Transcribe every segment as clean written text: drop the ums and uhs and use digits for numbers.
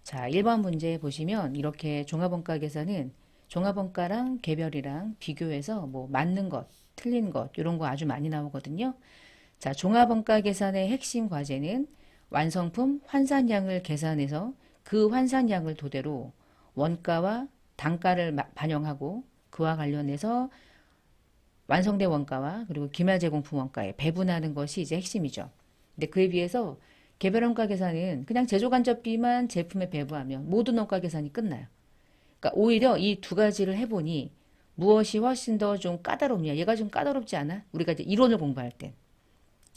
자, 1번 문제 보시면 이렇게 종합원가 계산은 종합원가랑 개별이랑 비교해서 뭐 맞는 것, 틀린 것 이런 거 아주 많이 나오거든요. 자, 종합원가 계산의 핵심 과제는 완성품 환산량을 계산해서 그 환산량을 토대로 원가와 단가를 반영하고 그와 관련해서 완성된 원가와 그리고 기말 제공품 원가에 배분하는 것이 이제 핵심이죠. 근데 그에 비해서 개별 원가 계산은 그냥 제조간접비만 제품에 배부하면 모든 원가 계산이 끝나요. 그러니까 오히려 이 두 가지를 해보니 무엇이 훨씬 더 좀 까다롭냐? 얘가 좀 까다롭지 않아? 우리가 이제 이론을 공부할 때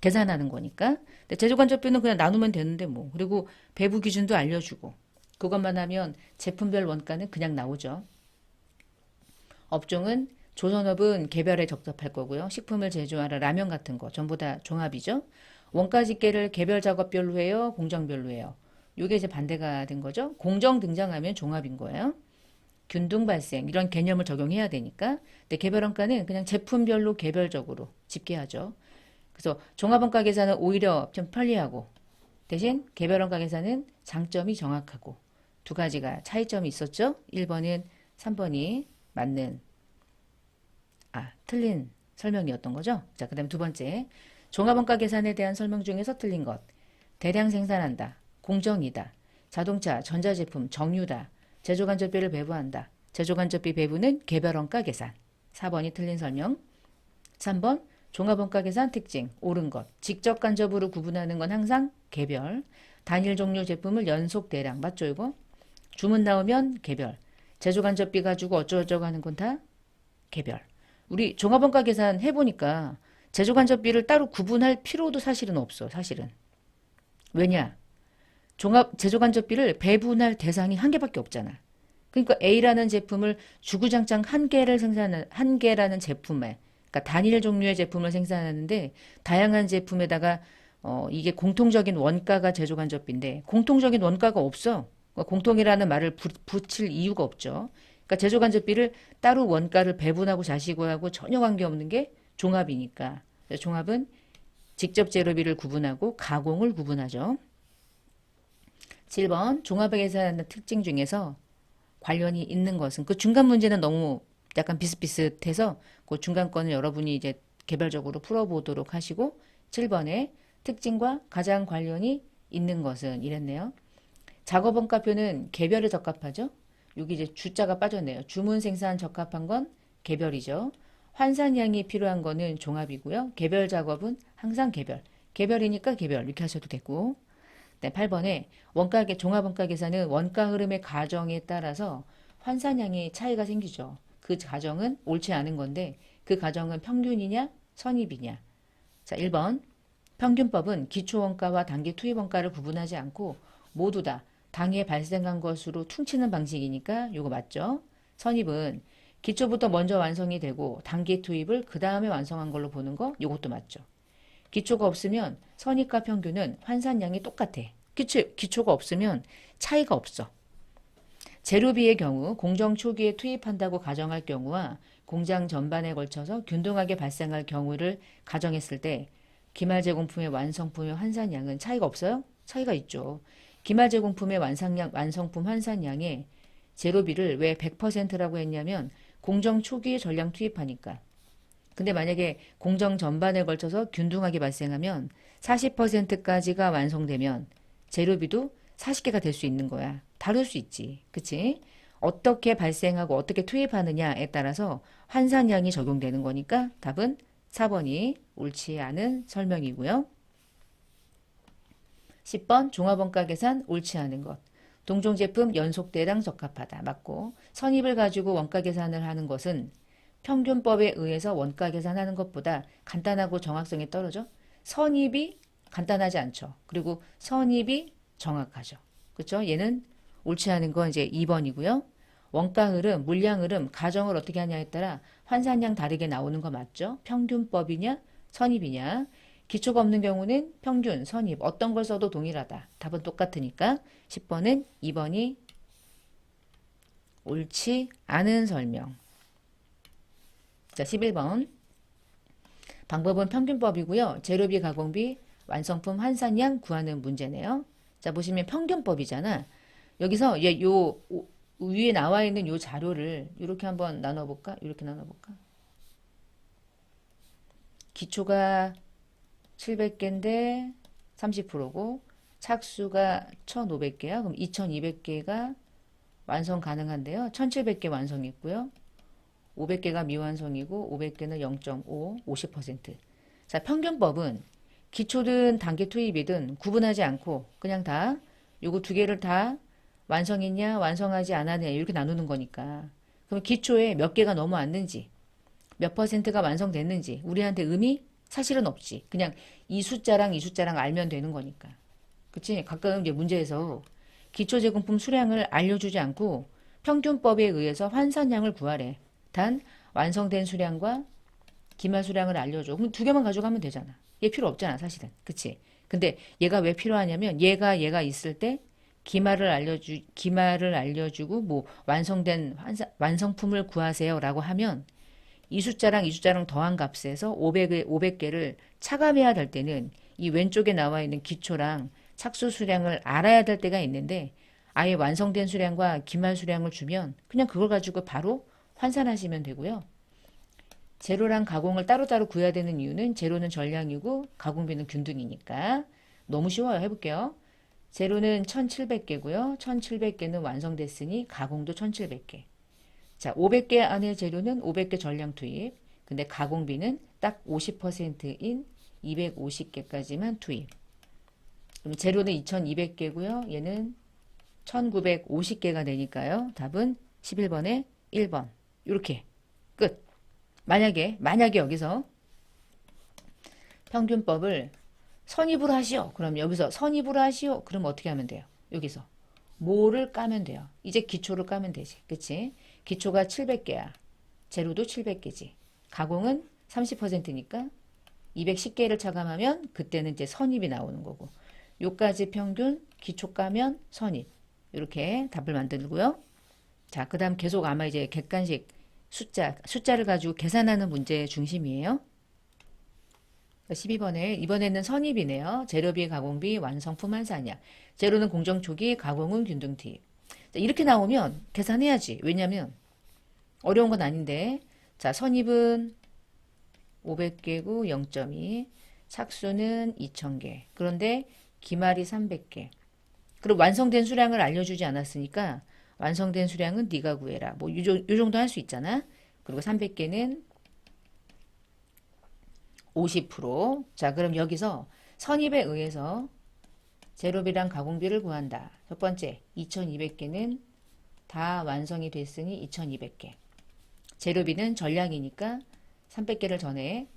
계산하는 거니까. 근데 제조간접비는 그냥 나누면 되는데 뭐. 그리고 배부 기준도 알려주고 그것만 하면 제품별 원가는 그냥 나오죠. 업종은 조선업은 개별에 적합할 거고요. 식품을 제조하는 라면 같은 거 전부 다 종합이죠. 원가 집계를 개별 작업별로 해요, 공정별로 해요. 이게 이제 반대가 된 거죠. 공정 등장하면 종합인 거예요. 균등 발생 이런 개념을 적용해야 되니까. 근데 개별 원가는 그냥 제품별로 개별적으로 집계하죠. 그래서 종합 원가 계산은 오히려 좀 편리하고 대신 개별 원가 계산은 장점이 정확하고 두 가지가 차이점이 있었죠. 1번은 3번이 맞는 틀린 설명이었던 거죠. 자, 그 다음에 두 번째. 종합원가 계산에 대한 설명 중에서 틀린 것. 대량 생산한다. 공정이다. 자동차, 전자제품, 정유다. 제조간접비를 배부한다. 제조간접비 배부는 개별원가 계산. 4번이 틀린 설명. 3번. 종합원가 계산 특징. 옳은 것. 직접 간접으로 구분하는 건 항상 개별. 단일 종류 제품을 연속 대량. 맞죠, 이거? 주문 나오면 개별. 제조간접비 가지고 어쩌고저쩌고 하는 건 다 개별. 우리 종합원가 계산 해보니까 제조간접비를 따로 구분할 필요도 사실은 없어. 사실은. 왜냐? 제조간접비를 배분할 대상이 한 개밖에 없잖아. 그러니까 A라는 제품을 주구장창 한 개라는 제품에, 그러니까 단일 종류의 제품을 생산하는데 다양한 제품에다가 이게 공통적인 원가가 제조간접비인데 공통적인 원가가 없어. 그러니까 공통이라는 말을 붙일 이유가 없죠. 그러니까 제조간접비를 따로 원가를 배분하고 자시고하고 전혀 관계없는 게 종합이니까. 종합은 직접 재료비를 구분하고 가공을 구분하죠. 7번 종합에 계산하는 특징 중에서 관련이 있는 것은 그 중간 문제는 너무 약간 비슷비슷해서 그 중간 거는 여러분이 이제 개별적으로 풀어보도록 하시고 7번에 특징과 가장 관련이 있는 것은 이랬네요. 작업원가표는 개별에 적합하죠. 여기 이제 주자가 빠졌네요. 주문 생산 적합한 건 개별이죠. 환산량이 필요한 거는 종합이고요. 개별 작업은 항상 개별. 개별이니까 개별 이렇게 하셔도 되고. 네, 8번에 종합원가 계산은 원가 흐름의 가정에 따라서 환산량이 차이가 생기죠. 그 가정은 옳지 않은 건데 그 가정은 평균이냐 선입이냐. 자, 1번 평균법은 기초원가와 단기 투입원가를 구분하지 않고 모두 다 당해 발생한 것으로 퉁치는 방식이니까 요거 맞죠? 선입은 기초부터 먼저 완성이 되고 단기 투입을 그 다음에 완성한 걸로 보는 거 요것도 맞죠? 기초가 없으면 선입과 평균은 환산량이 똑같아. 기초가 없으면 차이가 없어. 재료비의 경우 공정 초기에 투입한다고 가정할 경우와 공장 전반에 걸쳐서 균등하게 발생할 경우를 가정했을 때 기말 제공품의 완성품의 환산량은 차이가 없어요? 차이가 있죠. 기말 제공품의 완성품 환산량에 재료비를 왜 100%라고 했냐면 공정 초기에 전량 투입하니까. 근데 만약에 공정 전반에 걸쳐서 균등하게 발생하면 40%까지가 완성되면 재료비도 40개가 될 수 있는 거야. 다를 수 있지. 그치? 어떻게 발생하고 어떻게 투입하느냐에 따라서 환산량이 적용되는 거니까 답은 4번이 옳지 않은 설명이고요. 10번 종합원가 계산 옳지 않은 것. 동종 제품 연속대량 적합하다. 맞고 선입을 가지고 원가 계산을 하는 것은 평균법에 의해서 원가 계산하는 것보다 간단하고 정확성이 떨어져. 선입이 간단하지 않죠. 그리고 선입이 정확하죠. 그렇죠? 얘는 옳지 않은 건 이제 2번이고요. 원가 흐름, 물량 흐름, 가정을 어떻게 하냐에 따라 환산량 다르게 나오는 거 맞죠? 평균법이냐, 선입이냐. 기초가 없는 경우는 평균, 선입, 어떤 걸 써도 동일하다. 답은 똑같으니까 10번은 2번이 옳지 않은 설명. 자, 11번. 방법은 평균법이고요. 재료비, 가공비, 완성품 환산량 구하는 문제네요. 자, 보시면 평균법이잖아. 여기서 위에 나와 있는 요 자료를 이렇게 한번 나눠볼까? 이렇게 나눠볼까? 기초가 700개인데 30%고 착수가 1,500개야. 그럼 2,200개가 완성 가능한데요. 1,700개 완성했고요. 500개가 미완성이고 500개는 0.5, 50%. 자, 평균법은 기초든 단계 투입이든 구분하지 않고 그냥 다 요거 두 개를 다 완성했냐 완성하지 않았냐 이렇게 나누는 거니까. 그럼 기초에 몇 개가 넘어왔는지 몇 퍼센트가 완성됐는지 우리한테 의미 사실은 없지. 그냥 이 숫자랑 이 숫자랑 알면 되는 거니까. 그치? 가끔 이제 문제에서 기초제공품 수량을 알려주지 않고 평균법에 의해서 환산량을 구하래. 단 완성된 수량과 기말 수량을 알려줘. 그럼 두 개만 가져가면 되잖아. 얘 필요 없잖아, 사실은. 그치? 근데 얘가 왜 필요하냐면 얘가 있을 때 기말을 알려주고 뭐 완성된 완성품을 구하세요라고 하면 이 숫자랑 이 숫자랑 더한 값에서 500개를 차감해야 될 때는 이 왼쪽에 나와 있는 기초랑 착수 수량을 알아야 될 때가 있는데 아예 완성된 수량과 기말 수량을 주면 그냥 그걸 가지고 바로 환산하시면 되고요. 재료랑 가공을 따로따로 구해야 되는 이유는 재료는 전량이고 가공비는 균등이니까 너무 쉬워요. 해볼게요. 재료는 1,700개고요. 1,700개는 완성됐으니 가공도 1,700개. 자, 500개 안에 재료는 500개 전량 투입. 근데 가공비는 딱 50%인 250개까지만 투입. 그럼 재료는 2,200개고요. 얘는 1,950개가 되니까요. 답은 11번에 1번. 이렇게 끝. 만약에 여기서 평균법을 선입으로 하시오. 그럼 여기서 선입으로 하시오. 그럼 어떻게 하면 돼요? 여기서 뭐를 까면 돼요? 이제 기초를 까면 되지. 그치? 기초가 700개야. 재료도 700개지. 가공은 30%니까 210개를 차감하면 그때는 이제 선입이 나오는 거고. 요까지 평균, 기초 까면 선입. 이렇게 답을 만들고요. 자, 그 다음 계속 아마 이제 객관식 숫자를 가지고 계산하는 문제의 중심이에요. 12번에 이번에는 선입이네요. 재료비, 가공비, 완성품 환산량. 재료는 공정 초기, 가공은 균등 투입. 이렇게 나오면 계산해야지. 왜냐면 어려운 건 아닌데. 자, 선입은 500개고 0.2. 착수는 2000개. 그런데 기말이 300개. 그리고 완성된 수량을 알려주지 않았으니까 완성된 수량은 네가 구해라. 뭐 요 정도 할 수 있잖아. 그리고 300개는 50%. 자, 그럼 여기서 선입에 의해서 재료비랑 가공비를 구한다. 첫 번째, 2200개는 다 완성이 됐으니 2200개. 재료비는 전량이니까 300개를 전에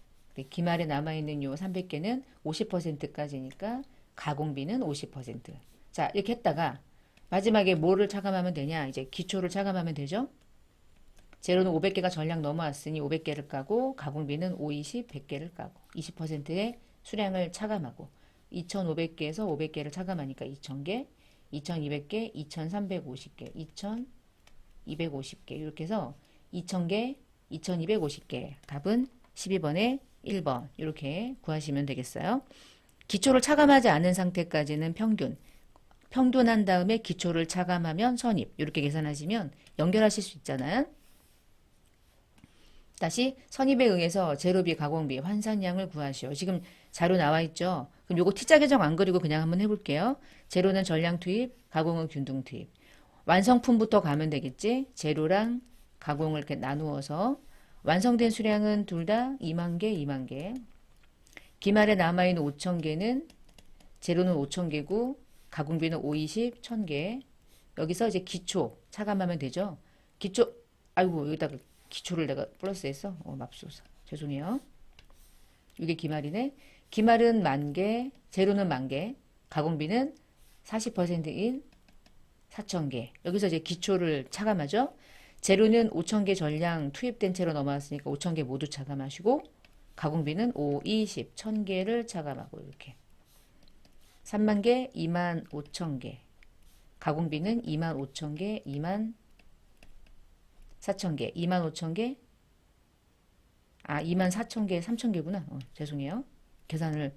기말에 남아있는 요 300개는 50%까지니까 가공비는 50%. 자, 이렇게 했다가 마지막에 뭐를 차감하면 되냐? 이제 기초를 차감하면 되죠? 재료는 500개가 전량 넘어왔으니 500개를 까고 가공비는 5, 20, 100개를 까고 20%의 수량을 차감하고 2,500개에서 500개를 차감하니까 2,000개, 2,200개, 2,350개, 2,250개 이렇게 해서 2,000개, 2,250개 답은 12번에 1번 이렇게 구하시면 되겠어요. 기초를 차감하지 않은 상태까지는 평균한 다음에 기초를 차감하면 선입 이렇게 계산하시면 연결하실 수 있잖아요. 다시 선입에 의해서 재료비, 가공비, 환산량을 구하시오. 지금 자료 나와 있죠? 그럼 요거 T자 계정 안 그리고 그냥 한번 해볼게요. 재료는 전량 투입, 가공은 균등 투입. 완성품부터 가면 되겠지? 재료랑 가공을 이렇게 나누어서 완성된 수량은 둘 다 2만 개, 2만 개. 기말에 남아있는 5,000개는 재료는 5,000개고 가공비는 5, 20, 1,000개. 여기서 이제 기초 차감하면 되죠? 기초, 아이고 여기다가 기초를 내가 플러스했어. 맙소사. 죄송해요. 이게 기말이네. 기말은 10,000개, 재료는 10,000개, 가공비는 40%인 4,000개. 여기서 이제 기초를 차감하죠. 재료는 5,000개 전량 투입된 채로 넘어왔으니까 5,000개 모두 차감하시고 가공비는 5, 20, 1,000개를 차감하고 이렇게 3만 개, 2만 5천 개. 가공비는 2만 5천 개, 2만 4천 개, 2만 5천 개. 2만 4천 개, 3천 개구나. 죄송해요. 계산을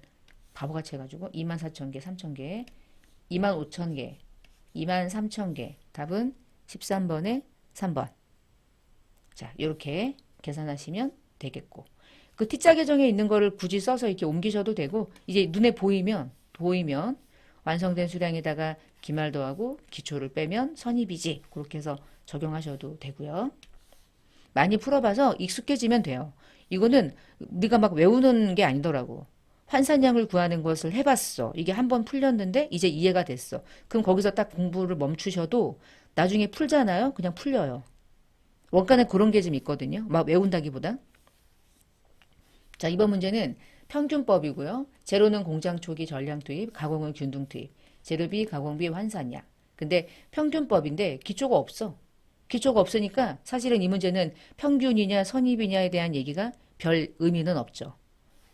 바보같이 해가지고 2만 4천 개, 3천 개, 2만 5천 개, 23,000개. 답은 13번에 3번. 자, 이렇게 계산하시면 되겠고. 그 T자 계정에 있는 거를 굳이 써서 이렇게 옮기셔도 되고, 이제 눈에 보이면 완성된 수량에다가 기말 더하고 기초를 빼면 선입이지. 그렇게 해서 적용하셔도 되고요. 많이 풀어봐서 익숙해지면 돼요. 이거는 네가 막 외우는 게 아니더라고. 환산량을 구하는 것을 해봤어. 이게 한번 풀렸는데 이제 이해가 됐어. 그럼 거기서 딱 공부를 멈추셔도 나중에 풀잖아요. 그냥 풀려요. 원가는 그런 게 좀 있거든요. 막 외운다기보다. 자, 이번 문제는 평균법이고요. 재료는 공장 초기 전량 투입, 가공은 균등 투입, 재료비, 가공비, 환산량. 근데 평균법인데 기초가 없어. 기초가 없으니까 사실은 이 문제는 평균이냐 선입이냐에 대한 얘기가 별 의미는 없죠.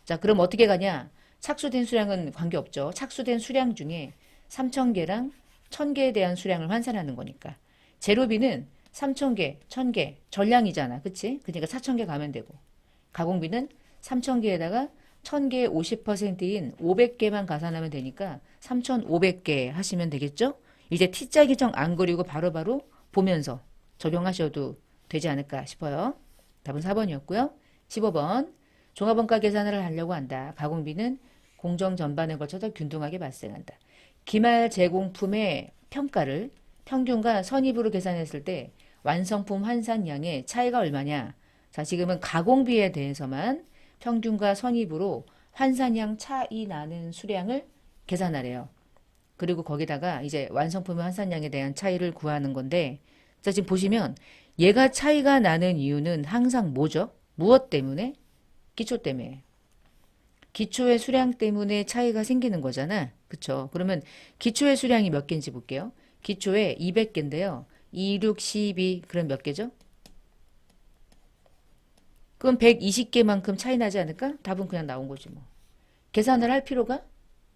자, 그럼 어떻게 가냐? 착수된 수량은 관계없죠. 착수된 수량 중에 3,000개랑 1,000개에 대한 수량을 환산하는 거니까. 재료비는 3,000개, 1,000개, 전량이잖아. 그치? 그러니까 4,000개 가면 되고. 가공비는 3,000개에다가 1,000개의 50%인 500개만 가산하면 되니까 3,500개 하시면 되겠죠? 이제 T자 기정 안 그리고 바로바로 보면서 적용하셔도 되지 않을까 싶어요. 답은 4번이었고요. 15번. 종합원가 계산을 하려고 한다. 가공비는 공정 전반에 걸쳐서 균등하게 발생한다. 기말 제공품의 평가를 평균과 선입으로 계산했을 때 완성품 환산량의 차이가 얼마냐? 자, 지금은 가공비에 대해서만 평균과 선입으로 환산량 차이 나는 수량을 계산하래요. 그리고 거기다가 이제 완성품의 환산량에 대한 차이를 구하는 건데, 자, 지금 보시면 얘가 차이가 나는 이유는 항상 뭐죠? 무엇 때문에? 기초 때문에. 기초의 수량 때문에 차이가 생기는 거잖아. 그쵸? 그러면 기초의 수량이 몇 개인지 볼게요. 기초에 200개인데요. 2, 6, 12, 그럼 몇 개죠? 그럼 120개만큼 차이 나지 않을까? 답은 그냥 나온 거지 뭐. 계산을 할 필요가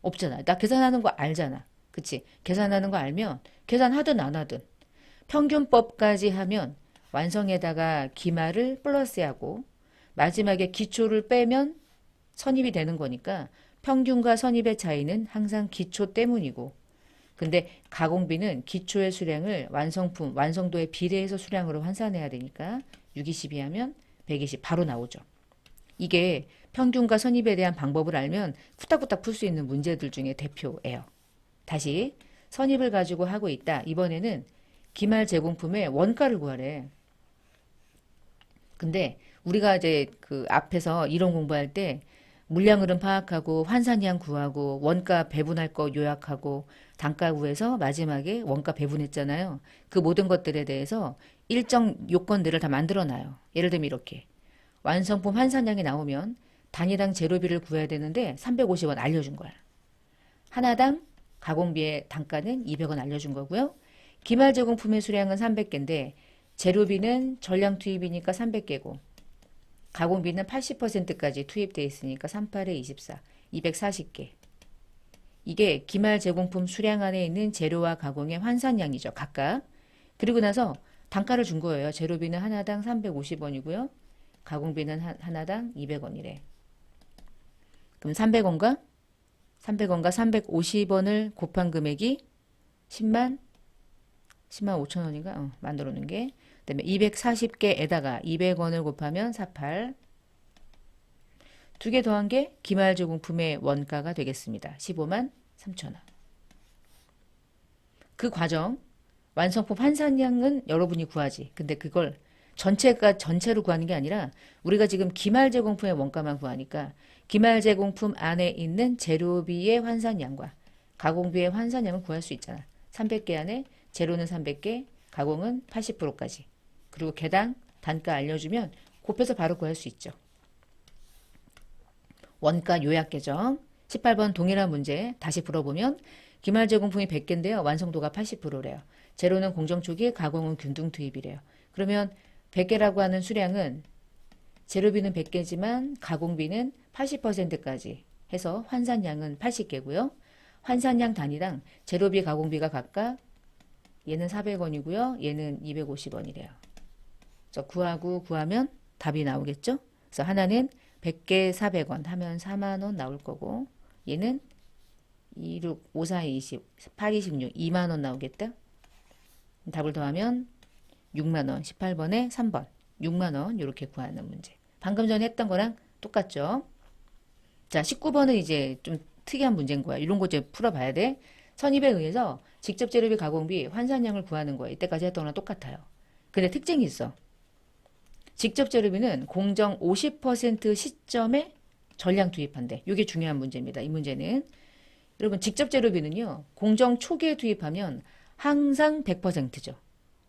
없잖아. 나 계산하는 거 알잖아. 그치? 계산하는 거 알면 계산하든 안 하든 평균법까지 하면 완성에다가 기말을 플러스하고 마지막에 기초를 빼면 선입이 되는 거니까 평균과 선입의 차이는 항상 기초 때문이고, 근데 가공비는 기초의 수량을 완성품, 완성도에 비례해서 수량으로 환산해야 되니까 6, 22 하면 120 바로 나오죠. 이게 평균과 선입에 대한 방법을 알면 후딱후딱 풀 수 있는 문제들 중에 대표예요. 다시 선입을 가지고 하고 있다. 이번에는 기말 제공품의 원가를 구하래. 근데 우리가 이제 그 앞에서 이론 공부할 때 물량 흐름 파악하고 환산량 구하고 원가 배분할 거 요약하고 단가 구해서 마지막에 원가 배분했잖아요. 그 모든 것들에 대해서 일정 요건들을 다 만들어 놔요. 예를 들면 이렇게 완성품 환산량이 나오면 단위당 재료비를 구해야 되는데 350원 알려준 거야. 하나당 가공비의 단가는 200원 알려준 거고요. 기말 제공품의 수량은 300개인데 재료비는 전량 투입이니까 300개고 가공비는 80%까지 투입되어 있으니까 38에 24, 240개. 이게 기말 제공품 수량 안에 있는 재료와 가공의 환산량이죠. 각각. 그리고 나서 단가를 준 거예요. 재료비는 하나당 350원이고요. 가공비는 하나당 200원이래. 그럼 300원과 350원을 곱한 금액이 10만 5천 원인가? 만들어 놓은 게. 그다음에 240개에다가 200원을 곱하면 48. 두 개 더한 게 기말 제공품의 원가가 되겠습니다. 15만 3천 원. 그 과정 완성품 환산량은 여러분이 구하지. 근데 그걸 전체로 구하는 게 아니라 우리가 지금 기말 제공품의 원가만 구하니까 기말 제공품 안에 있는 재료비의 환산량과 가공비의 환산량을 구할 수 있잖아. 300개 안에 재료는 300개, 가공은 80%까지. 그리고 개당 단가 알려주면 곱해서 바로 구할 수 있죠. 원가 요약 계정 18번 동일한 문제 다시 풀어보면 기말 제공품이 100개인데요. 완성도가 80%래요. 재료는 공정 초기, 가공은 균등 투입이래요. 그러면 100개라고 하는 수량은 재료비는 100개지만 가공비는 80%까지 해서 환산량은 80개고요. 환산량 단위당 재료비, 가공비가 각각 얘는 400원이고요. 얘는 250원이래요. 그래서 구하면 답이 나오겠죠? 그래서 하나는 100개 400원 하면 4만 원 나올 거고 얘는 26, 54, 20, 8, 26, 2만 원 나오겠다. 답을 더하면 6만 원. 18번에 3번. 6만 원 이렇게 구하는 문제. 방금 전에 했던 거랑 똑같죠? 자, 19번은 이제 좀 특이한 문제인 거야. 이런 거 이제 풀어봐야 돼. 선입에 의해서 직접 재료비 가공비 환산량을 구하는 거야. 이때까지 했던 거랑 똑같아요. 근데 특징이 있어. 직접 재료비는 공정 50% 시점에 전량 투입한대. 이게 중요한 문제입니다. 이 문제는. 여러분 직접 재료비는요. 공정 초기에 투입하면 항상 100%죠.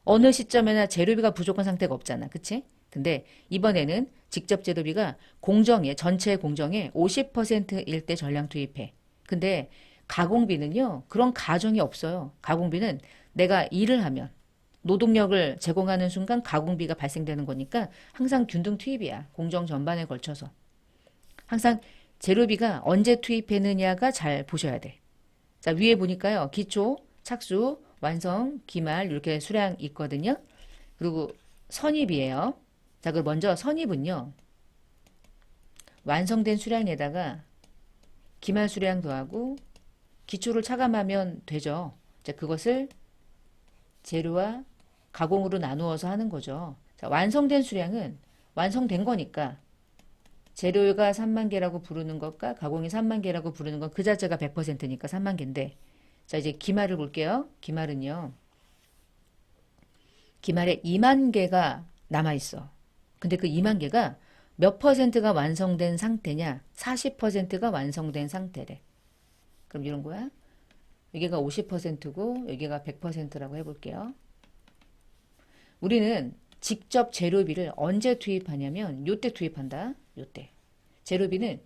어느 시점에나 재료비가 부족한 상태가 없잖아. 그치? 근데 이번에는 직접 재료비가 공정에 전체 공정에 50%일 때 전량 투입해. 근데 가공비는요. 그런 가정이 없어요. 가공비는 내가 일을 하면 노동력을 제공하는 순간 가공비가 발생되는 거니까 항상 균등 투입이야. 공정 전반에 걸쳐서. 항상 재료비가 언제 투입했느냐가 잘 보셔야 돼. 자, 위에 보니까요. 기초, 착수, 완성, 기말 이렇게 수량 있거든요. 그리고 선입이에요. 자, 그럼 먼저 선입은요. 완성된 수량에다가 기말 수량 더하고 기초를 차감하면 되죠. 자, 그것을 재료와 가공으로 나누어서 하는 거죠. 자, 완성된 수량은 완성된 거니까 재료가 3만 개라고 부르는 것과 가공이 3만 개라고 부르는 건 그 자체가 100%니까 3만 개인데 자, 이제 기말을 볼게요. 기말은요. 기말에 2만 개가 남아있어. 근데 그 2만 개가 몇 퍼센트가 완성된 상태냐? 40%가 완성된 상태래. 그럼 이런 거야. 여기가 50%고 여기가 100%라고 해볼게요. 우리는 직접 재료비를 언제 투입하냐면 요때 투입한다. 요때. 재료비는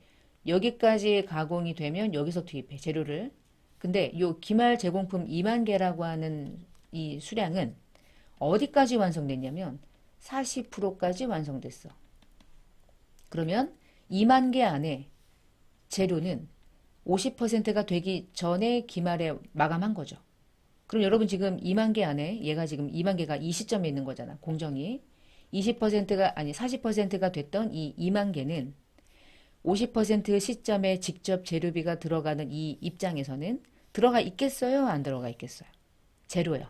여기까지 가공이 되면 여기서 투입해. 재료를. 근데 요 기말 제공품 2만 개라고 하는 이 수량은 어디까지 완성됐냐면 40%까지 완성됐어. 그러면 2만 개 안에 재료는 50%가 되기 전에 기말에 마감한 거죠. 그럼 여러분 지금 2만 개 안에 얘가 지금 2만 개가 이 시점에 있는 거잖아. 공정이. 20%가 아니 40%가 됐던 이 2만 개는 50% 시점에 직접 재료비가 들어가는 이 입장에서는 들어가 있겠어요? 안 들어가 있겠어요? 재료요.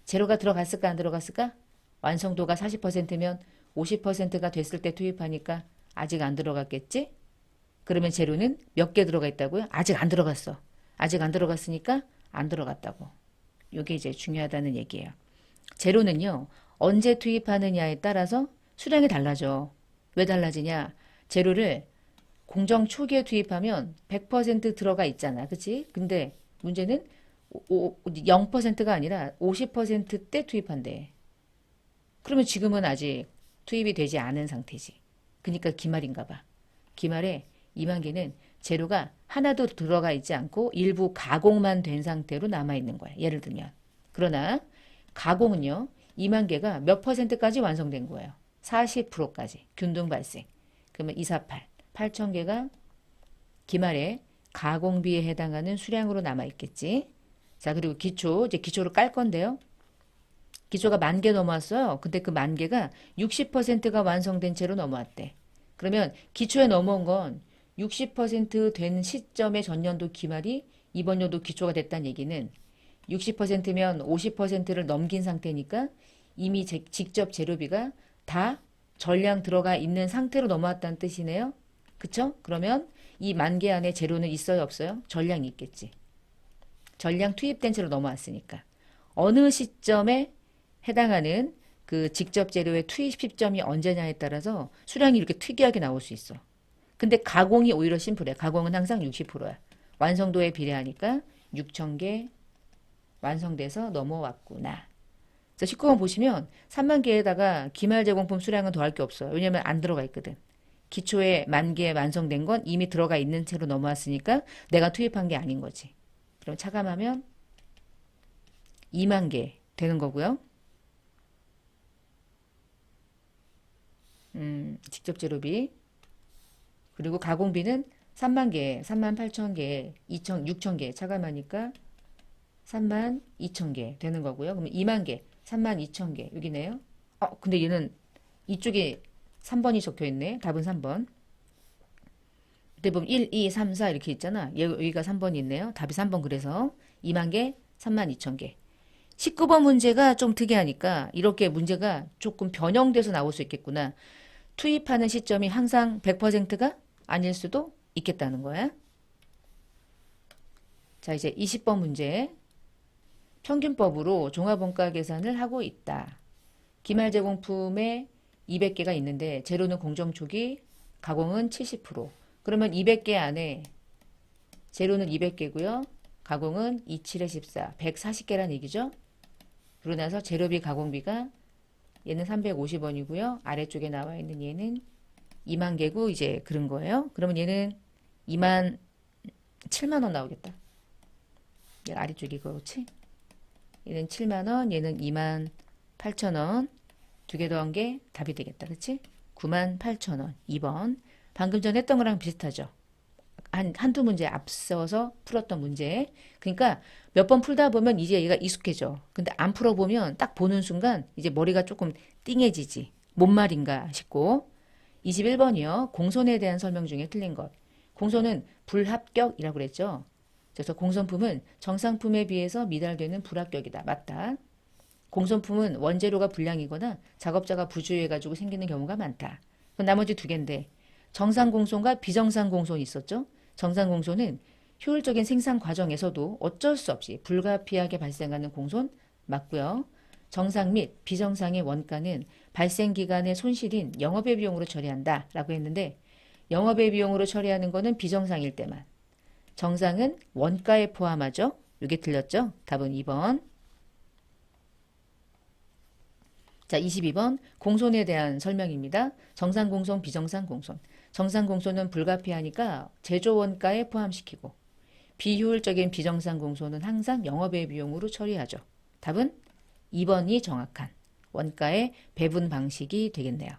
재료가 들어갔을까 안 들어갔을까? 완성도가 40%면 50%가 됐을 때 투입하니까 아직 안 들어갔겠지? 그러면 재료는 몇 개 들어가 있다고요? 아직 안 들어갔어. 아직 안 들어갔으니까 안 들어갔다고. 이게 이제 중요하다는 얘기예요. 재료는요. 언제 투입하느냐에 따라서 수량이 달라져. 왜 달라지냐? 재료를 공정 초기에 투입하면 100% 들어가 있잖아. 그치? 근데 문제는 0%가 아니라 50%때 투입한대. 그러면 지금은 아직 투입이 되지 않은 상태지. 그러니까 기말인가 봐. 기말에 2만 개는 재료가 하나도 들어가 있지 않고 일부 가공만 된 상태로 남아있는 거야. 예를 들면. 그러나 가공은요. 2만 개가 몇 퍼센트까지 완성된 거예요. 40%까지. 균등 발생. 그러면 248. 8천 개가 기말에 가공비에 해당하는 수량으로 남아있겠지. 자, 그리고 기초. 이제 기초를 깔 건데요. 기초가 10,000개 넘어왔어요. 근데 그 10,000개가 60%가 완성된 채로 넘어왔대. 그러면 기초에 넘어온 건 60% 된 시점의 전년도 기말이 이번 연도 기초가 됐다는 얘기는 60%면 50%를 넘긴 상태니까 이미 직접 재료비가 다 전량 들어가 있는 상태로 넘어왔다는 뜻이네요. 그쵸? 그러면 이 10,000개 안에 재료는 있어요, 없어요? 전량이 있겠지. 전량 투입된 채로 넘어왔으니까. 어느 시점에 해당하는 그 직접 재료의 투입 시점이 언제냐에 따라서 수량이 이렇게 특이하게 나올 수 있어. 근데 가공이 오히려 심플해. 가공은 항상 60%야. 완성도에 비례하니까 6,000개 완성돼서 넘어왔구나. 자, 19번 보시면 3만 개에다가 기말 제공품 수량은 더할 게 없어요. 왜냐면 안 들어가 있거든. 기초에 10,000개 완성된 건 이미 들어가 있는 채로 넘어왔으니까 내가 투입한 게 아닌 거지. 그럼 차감하면 2만 개 되는 거고요. 직접 재료비. 그리고 가공비는 3만 개, 3만 8천 개, 6천 개 차감하니까 3만 2천 개 되는 거고요. 그러면 2만 개, 3만 2천 개 여기네요. 근데 얘는 이쪽에 3번이 적혀 있네. 답은 3번. 그때 보면 1, 2, 3, 4 이렇게 있잖아. 여기가 3번이 있네요. 답이 3번 그래서 2만 개, 3만 2천 개. 19번 문제가 좀 특이하니까 이렇게 문제가 조금 변형돼서 나올 수 있겠구나. 투입하는 시점이 항상 100%가 아닐 수도 있겠다는 거야. 자, 이제 20번 문제. 평균법으로 종합원가 계산을 하고 있다. 기말 제공품에 200개가 있는데 재료는 공정 초기, 가공은 70%. 그러면 200개 안에 재료는 200개고요. 가공은 27에 14, 140개란 얘기죠. 그러고 나서 재료비 가공비가 얘는 350원이고요. 아래쪽에 나와 있는 얘는 2만 개고 이제 그런 거예요. 그러면 얘는 2만 7만 원 나오겠다. 얘 아래쪽이 그렇지? 얘는 7만 원, 얘는 2만 8천 원. 두 개 더한 게 답이 되겠다. 그렇지? 9만 8천 원. 2번. 방금 전 했던 거랑 비슷하죠. 한두 문제 앞서서 풀었던 문제. 그러니까 몇 번 풀다 보면 이제 얘가 익숙해져. 근데 안 풀어보면 딱 보는 순간 이제 머리가 조금 띵해지지. 뭔 말인가 싶고. 21번이요. 공손에 대한 설명 중에 틀린 것. 공손은 불합격이라고 그랬죠. 그래서 공손품은 정상품에 비해서 미달되는 불합격이다. 맞다. 공손품은 원재료가 불량이거나 작업자가 부주의해가지고 생기는 경우가 많다. 그럼 나머지 두 개인데 정상 공손과 비정상 공손이 있었죠. 정상 공손은 효율적인 생산 과정에서도 어쩔 수 없이 불가피하게 발생하는 공손 맞고요. 정상 및 비정상의 원가는 발생 기간의 손실인 영업의 비용으로 처리한다 라고 했는데 영업의 비용으로 처리하는 거는 비정상일 때만. 정상은 원가에 포함하죠. 이게 틀렸죠. 답은 2번. 자, 22번 공손에 대한 설명입니다. 정상 공손, 비정상 공손. 정상 공손은 불가피하니까 제조 원가에 포함시키고 비효율적인 비정상 공손은 항상 영업의 비용으로 처리하죠. 답은 2번이 정확한 원가의 배분 방식이 되겠네요.